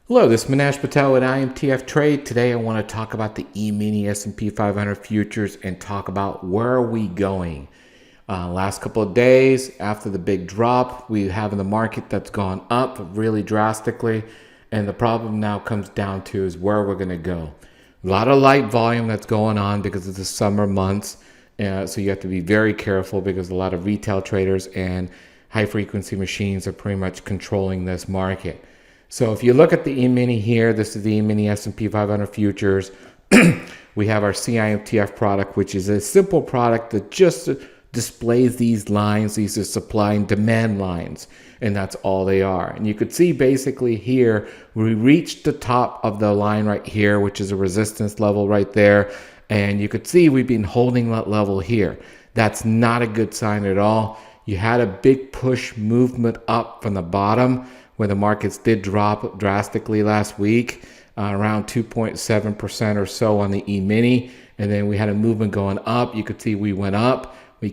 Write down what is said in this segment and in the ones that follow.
Hello, this is Manash Patel with IMTF Trade. Today I want to talk about the E-mini S&P 500 futures and talk about where are we going. Last couple of days after the big drop, we have in the market that's gone up really drastically. And the problem now comes down to is where we're going to go. A lot of light volume that's going on because of the summer months. So you have to be very careful because a lot of retail traders and high frequency machines are pretty much controlling this market. So if you look at the E-mini here, this is the E-mini S&P 500 futures. We have our CIMTF product, which is a simple product that just displays these lines. These are supply and demand lines, and that's all they are. And you could see basically here, we reached the top of the line right here, which is a resistance level right there. And you could see we've been holding that level here. That's not a good sign at all. You had a big push movement up from the bottom where the markets did drop drastically last week, around 2.7% or so on the E-mini. And then we had a movement going up. You could see we went up. We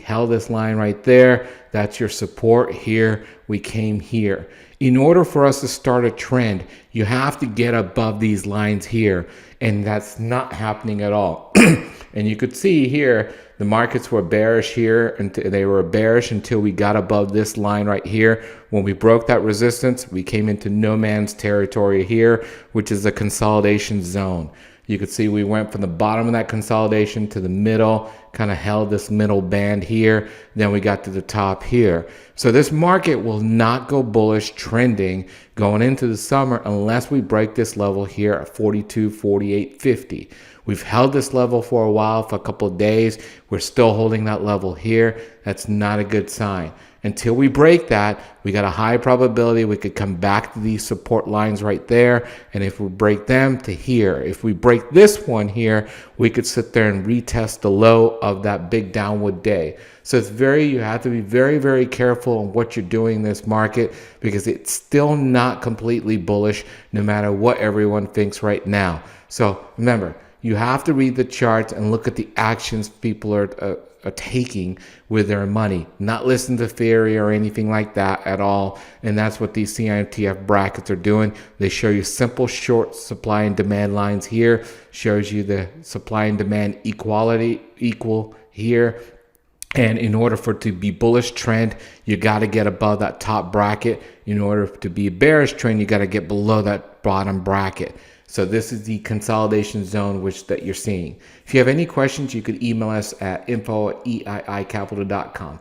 held this line right there. That's your support here. We came here. In order for us to start a trend, you have to get above these lines here. And that's not happening at all. And you could see here, the markets were bearish here, and they were bearish until we got above this line right here. When we broke that resistance, we came into no man's territory here, which is the consolidation zone. You could see we went from the bottom of that consolidation to the middle, kind of held this middle band here. Then we got to the top here. So this market will not go bullish trending going into the summer unless we break this level here at 42, 48, 50. We've held this level for a while, for a couple of days. We're still holding that level here. That's not a good sign. Until we break that, we got a high probability we could come back to these support lines right there. And if we break them, to here. If we break this one here, we could sit there and retest the low of that big downward day. So you have to be very, very careful on what you're doing in this market because it's still not completely bullish no matter what everyone thinks right now. So remember, you have to read the charts and look at the actions people are taking with their money, not listen to theory or anything like that at all. And that's what these CIMTF brackets are doing. They show you simple short supply and demand lines here, shows you the supply and demand equal here. And in order for it to be bullish trend, you got to get above that top bracket. In order to be a bearish trend, you got to get below that bottom bracket. So this is the consolidation zone that you're seeing. If you have any questions, you could email us at info@eiicapital.com.